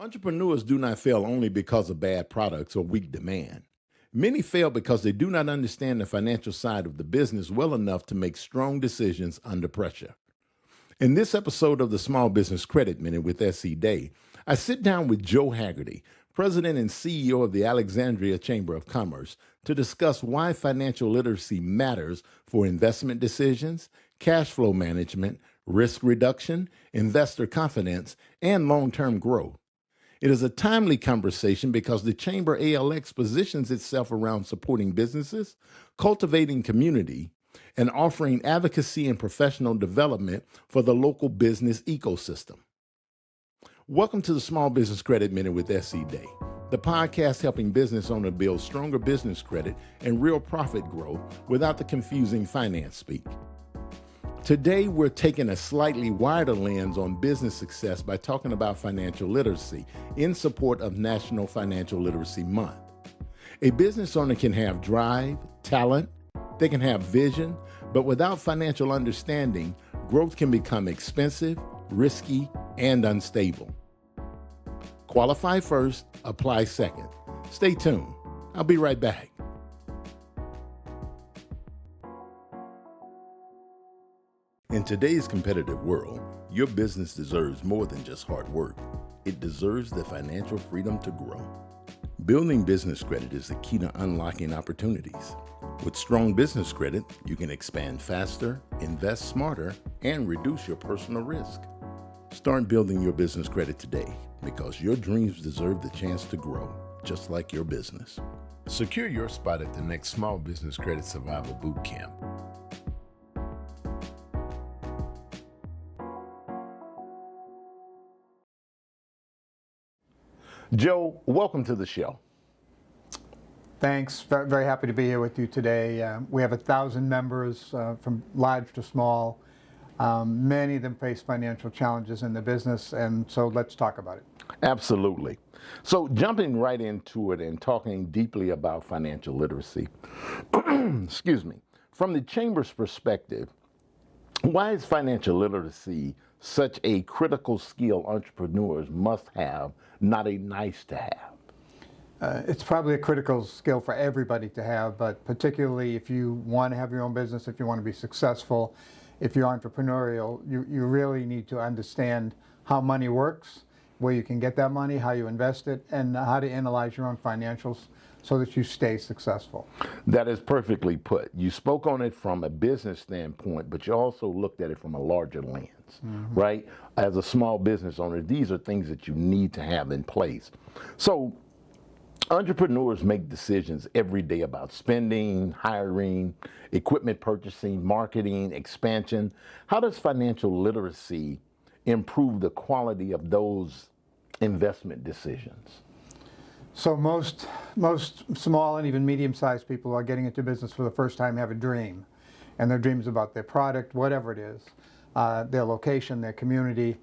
Entrepreneurs do not fail only because of bad products or weak demand. Many fail because they do not understand the financial side of the business well enough to make strong decisions under pressure. In this episode of the Small Business Credit Minute with SE Day, I sit down with Joe Haggerty, President and CEO of the Alexandria Chamber of Commerce, to discuss why financial literacy matters for investment decisions, cash flow management, risk reduction, investor confidence, and long-term growth. It is a timely conversation because the Chamber ALX positions itself around supporting businesses, cultivating community, and offering advocacy and professional development for the local business ecosystem. Welcome to the Small Business Credit Minute with SE Day, the podcast helping business owners build stronger business credit and real profit growth without the confusing finance speak. Today, we're taking a slightly wider lens on business success by talking about financial literacy in support of National Financial Literacy Month. A business owner can have drive, talent, they can have vision, but without financial understanding, growth can become expensive, risky, and unstable. Qualify first, apply second. Stay tuned. I'll be right back. In today's competitive world, your business deserves more than just hard work. It deserves the financial freedom to grow. Building business credit is the key to unlocking opportunities. With strong business credit, you can expand faster, invest smarter, and reduce your personal risk. Start building your business credit today because your dreams deserve the chance to grow, just like your business. Secure your spot at the next Small Business Credit Survival Boot Camp. Joe, welcome to the show. Thanks. Very happy to be here with you today. We have 1,000 members from large to small. Many of them face financial challenges in the business, and so let's talk about it. Absolutely. So jumping right into it and talking deeply about financial literacy, excuse me, from the Chamber's perspective, why is financial literacy such a critical skill entrepreneurs must have, not a nice to have? It's probably a critical skill for everybody to have, but particularly if you want to have your own business, if you want to be successful, if you're entrepreneurial, you really need to understand how money works, where you can get that money, how you invest it, and how to analyze your own financials so that you stay successful. That is perfectly put. You spoke on it from a business standpoint, but you also looked at it from a larger lens, right? As a small business owner, these are things that you need to have in place. So entrepreneurs make decisions every day about spending, hiring, equipment purchasing, marketing, expansion. How does financial literacy improve the quality of those investment decisions? So most small and even medium-sized people who are getting into business for the first time have a dream, and their dream is about their product, whatever it is, their location, their community,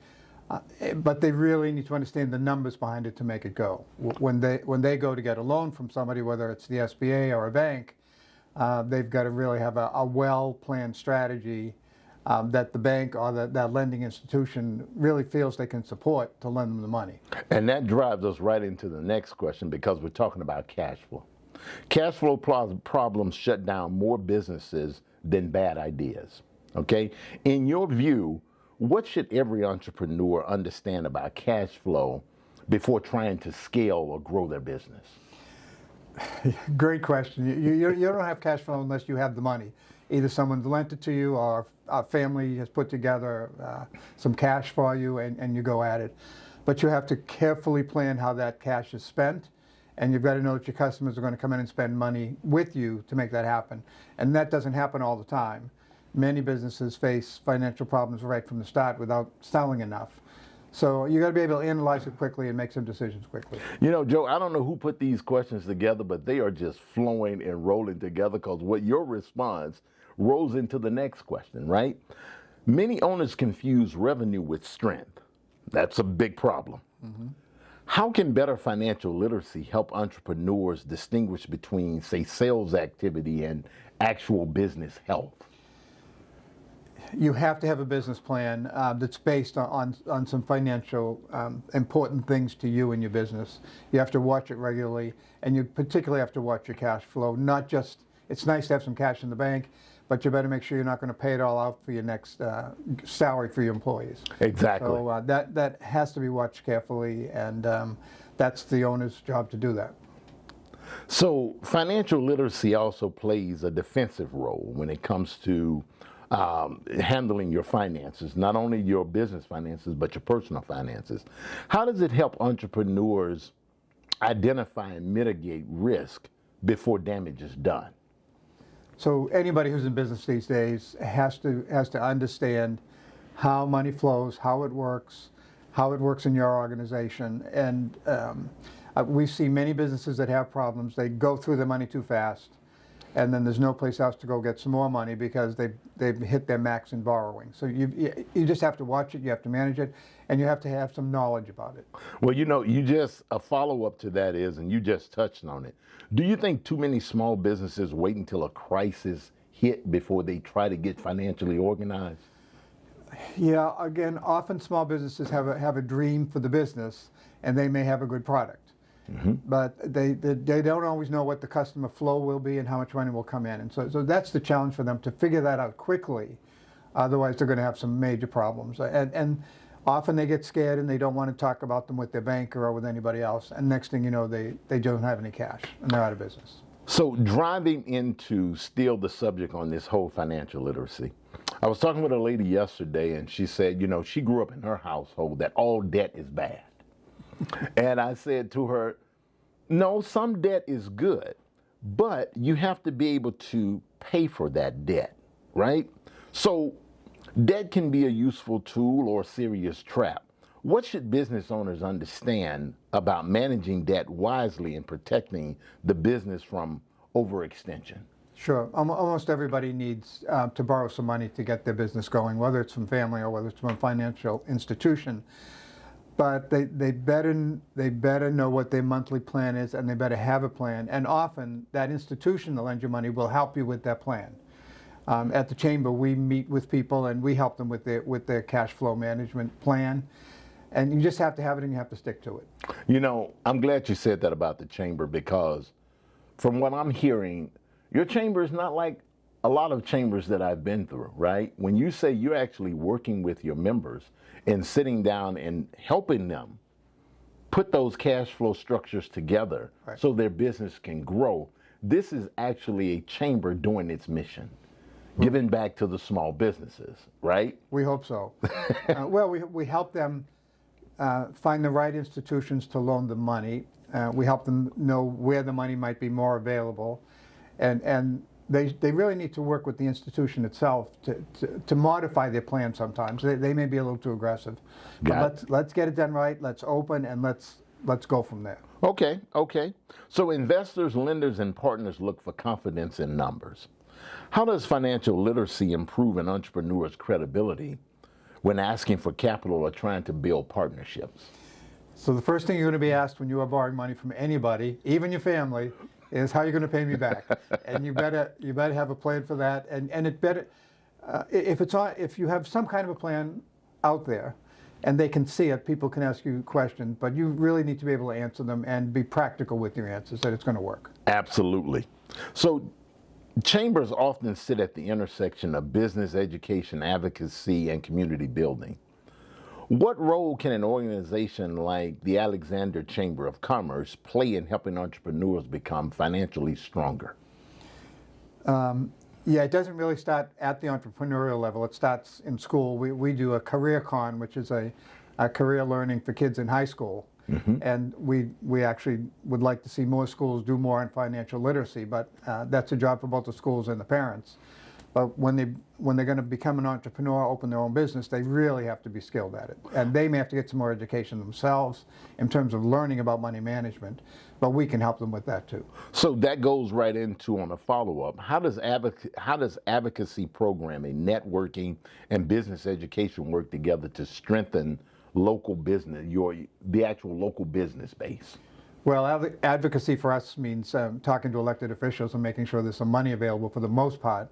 but they really need to understand the numbers behind it to make it go. When they go to get a loan from somebody, whether it's the SBA or a bank, they've got to really have a well-planned strategy that the bank or that lending institution really feels they can support to lend them the money. And that drives us right into the next question because we're talking about cash flow. Cash flow problems shut down more businesses than bad ideas, okay? In your view, what should every entrepreneur understand about cash flow before trying to scale or grow their business? Great question. You don't have cash flow unless you have the money. Either someone's lent it to you or a family has put together some cash for you and you go at it. But you have to carefully plan how that cash is spent, and you've got to know that your customers are going to come in and spend money with you to make that happen. And that doesn't happen all the time. Many businesses face financial problems right from the start without selling enough. So you got to be able to analyze it quickly and make some decisions quickly. You know, Joe, I don't know who put these questions together, but they are just flowing and rolling together because what your response rolls into the next question, right? Many owners confuse revenue with strength. That's a big problem. How can better financial literacy help entrepreneurs distinguish between, say, sales activity and actual business health? You have to have a business plan that's based on some financial important things to you and your business. You have to watch it regularly, and you particularly have to watch your cash flow. Not just, it's nice to have some cash in the bank, but you better make sure you're not going to pay it all out for your next salary for your employees. Exactly. So that has to be watched carefully, and that's the owner's job to do that. So financial literacy also plays a defensive role when it comes to handling your finances, not only your business finances, but your personal finances. How does it help entrepreneurs identify and mitigate risk before damage is done? So anybody who's in business these days has to understand how money flows, how it works in your organization. And we see many businesses that have problems. They go through their money too fast, and then there's no place else to go get some more money because they've hit their max in borrowing. So you just have to watch it, you have to manage it, and you have to have some knowledge about it. Well, a follow-up to that is, and you just touched on it, do you think too many small businesses wait until a crisis hit before they try to get financially organized? Yeah, again, often small businesses have a dream for the business, and they may have a good product. Mm-hmm. But they don't always know what the customer flow will be and how much money will come in. And so that's the challenge for them, to figure that out quickly. Otherwise, they're going to have some major problems. And often they get scared and they don't want to talk about them with their banker or with anybody else. And next thing you know, they don't have any cash and they're out of business. So driving into still the subject on this whole financial literacy, I was talking with a lady yesterday and she said, she grew up in her household that all debt is bad. And I said to her, no, some debt is good, but you have to be able to pay for that debt, right? So debt can be a useful tool or a serious trap. What should business owners understand about managing debt wisely and protecting the business from overextension? Sure. Almost everybody needs to borrow some money to get their business going, whether it's from family or whether it's from a financial institution. But they better know what their monthly plan is, and they better have a plan. And often that institution that lends you money will help you with that plan. At the chamber, we meet with people and we help them with their cash flow management plan. And you just have to have it and you have to stick to it. I'm glad you said that about the chamber, because from what I'm hearing, your chamber is not like a lot of chambers that I've been through, right? When you say you're actually working with your members and sitting down and helping them put those cash flow structures together, right, so their business can grow, this is actually a chamber doing its mission, giving back to the small businesses, right? We hope so. Well, we help them find the right institutions to loan them money. We help them know where the money might be more available. And they really need to work with the institution itself to modify their plan sometimes. They may be a little too aggressive. But let's get it done right, let's open, and let's go from there. Okay. So investors, lenders, and partners look for confidence in numbers. How does financial literacy improve an entrepreneur's credibility when asking for capital or trying to build partnerships? So the first thing you're going to be asked when you are borrowing money from anybody, even your family, is how you're going to pay me back. And you better have a plan for that. And it better, if you have some kind of a plan out there and they can see it, people can ask you questions, but you really need to be able to answer them and be practical with your answers, that it's going to work. Absolutely. So chambers often sit at the intersection of business, education, advocacy, and community building. What role can an organization like the Alexandria Chamber of Commerce play in helping entrepreneurs become financially stronger? Yeah, it doesn't really start at the entrepreneurial level. It starts in school. We do a career con, which is a career learning for kids in high school. Mm-hmm. And we actually would like to see more schools do more on financial literacy, but that's a job for both the schools and the parents. But when they're going to become an entrepreneur, open their own business, they really have to be skilled at it. And they may have to get some more education themselves in terms of learning about money management, but we can help them with that too. So that goes right into, on a follow-up, how does advocacy programming, networking, and business education work together to strengthen local business, the actual local business base? Well, advocacy for us means talking to elected officials and making sure there's some money available for the most part.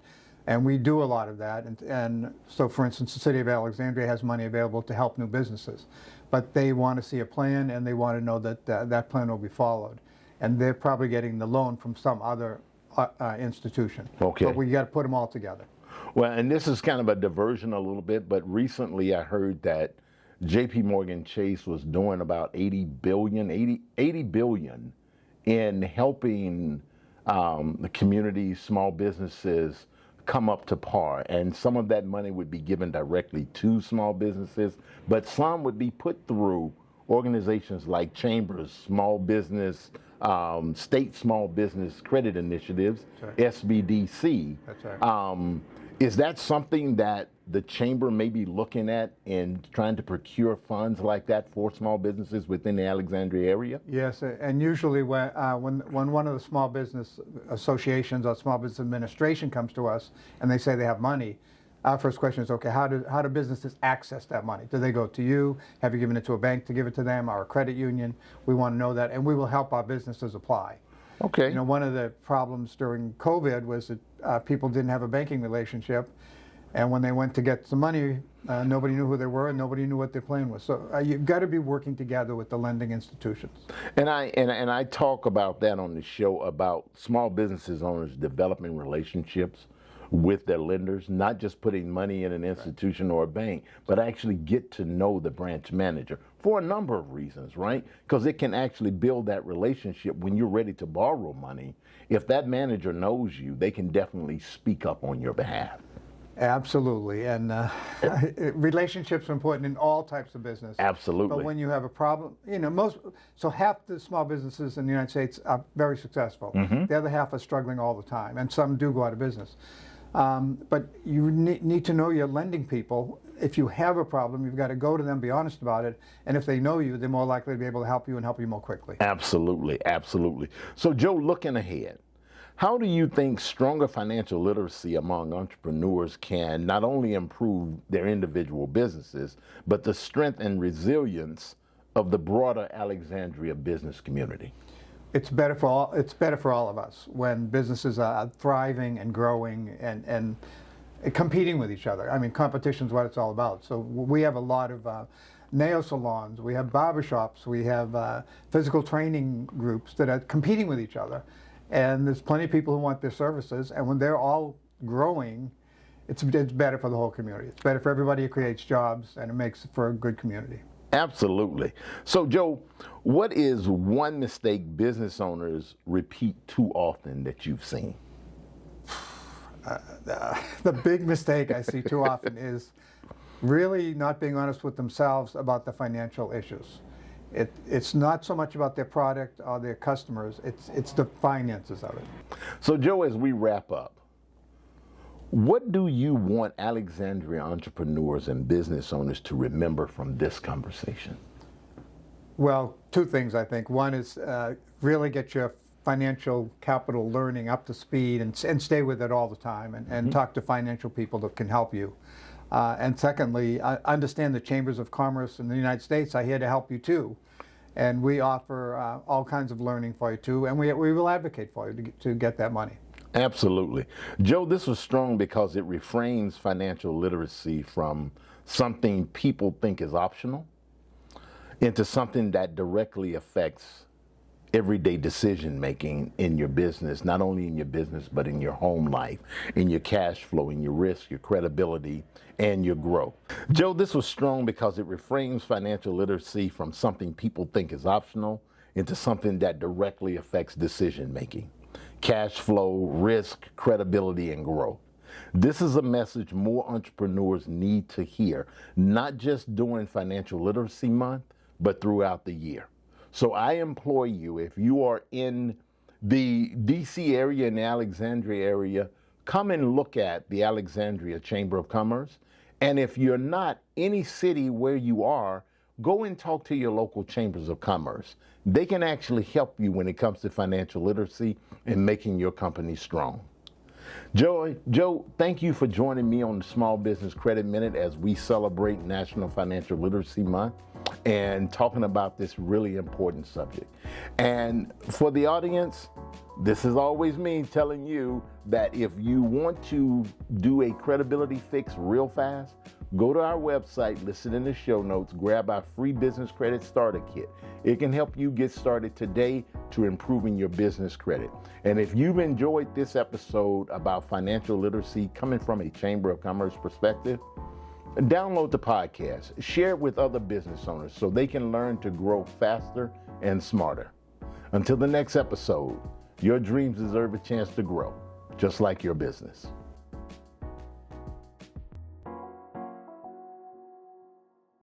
And we do a lot of that. And so, for instance, the city of Alexandria has money available to help new businesses. But they want to see a plan, and they want to know that that plan will be followed. And they're probably getting the loan from some other institution. Okay. But we got to put them all together. Well, and this is kind of a diversion a little bit, but recently I heard that JP Morgan Chase was doing about 80 billion in helping the community, small businesses come up to par. And some of that money would be given directly to small businesses, but some would be put through organizations like chambers, small business, state small business credit initiatives, right. SBDC. That's right. Is that something that the chamber may be looking at in trying to procure funds like that for small businesses within the Alexandria area? Yes, and usually when one of the small business associations or small business administration comes to us and they say they have money, our first question is, okay, how do businesses access that money? Do they go to you? Have you given it to a bank to give it to them, or a credit union? We want to know that, and we will help our businesses apply. Okay. You know, one of the problems during COVID was that people didn't have a banking relationship, and when they went to get some money, nobody knew who they were, and nobody knew what their plan was. So you've got to be working together with the lending institutions. And I talk about that on the show, about small businesses owners developing relationships with their lenders, not just putting money in an institution or a bank, but actually get to know the branch manager for a number of reasons, right? Because it can actually build that relationship when you're ready to borrow money. If that manager knows you, they can definitely speak up on your behalf. Absolutely, and relationships are important in all types of business. Absolutely. But when you have a problem, you know, so half the small businesses in the United States are very successful. Mm-hmm. The other half are struggling all the time, and some do go out of business. But you need to know your lending people. If you have a problem, you've got to go to them, be honest about it, and if they know you, they're more likely to be able to help you and help you more quickly. Absolutely, absolutely. So Joe, looking ahead, how do you think stronger financial literacy among entrepreneurs can not only improve their individual businesses, but the strength and resilience of the broader Alexandria business community? It's better for all. It's better for all of us when businesses are thriving and growing and competing with each other. I mean, competition is what it's all about. So we have a lot of nail salons, we have barbershops, we have physical training groups that are competing with each other. And there's plenty of people who want their services, and when they're all growing, it's better for the whole community. It's better for everybody. It creates jobs, and it makes for a good community. Absolutely. So Joe, what is one mistake business owners repeat too often that you've seen? The big mistake I see too often is really not being honest with themselves about the financial issues. It's not so much about their product or their customers, it's the finances of it. So Joe, as we wrap up, what do you want Alexandria entrepreneurs and business owners to remember from this conversation? Well, two things, I think. One is really get your financial capital learning up to speed and stay with it all the time, and talk to financial people that can help you. And secondly, I understand the Chambers of Commerce in the United States are here to help you too. And we offer all kinds of learning for you too, and we will advocate for you to get that money. Absolutely. Joe, this was strong because it refrains financial literacy from something people think is optional into something that directly affects everyday decision making in your business, not only in your business, but in your home life, in your cash flow, in your risk, your credibility, and your growth. Joe, this was strong because it reframes financial literacy from something people think is optional into something that directly affects decision making, cash flow, risk, credibility, and growth. This is a message more entrepreneurs need to hear, not just during Financial Literacy Month, but throughout the year. So I implore you, if you are in the DC area and the Alexandria area, come and look at the Alexandria Chamber of Commerce. And if you're not, any city where you are, go and talk to your local chambers of commerce. They can actually help you when it comes to financial literacy and making your company strong. Joe, thank you for joining me on the Small Business Credit Minute as we celebrate National Financial Literacy Month. and talking about this really important subject. And for the audience, this is always me telling you that if you want to do a credibility fix real fast, go to our website, listed in the show notes, grab our free business credit starter kit. It can help you get started today to improving your business credit. And if you've enjoyed this episode about financial literacy coming from a Chamber of Commerce perspective, download the podcast, share it with other business owners so they can learn to grow faster and smarter. Until the next episode, your dreams deserve a chance to grow, just like your business.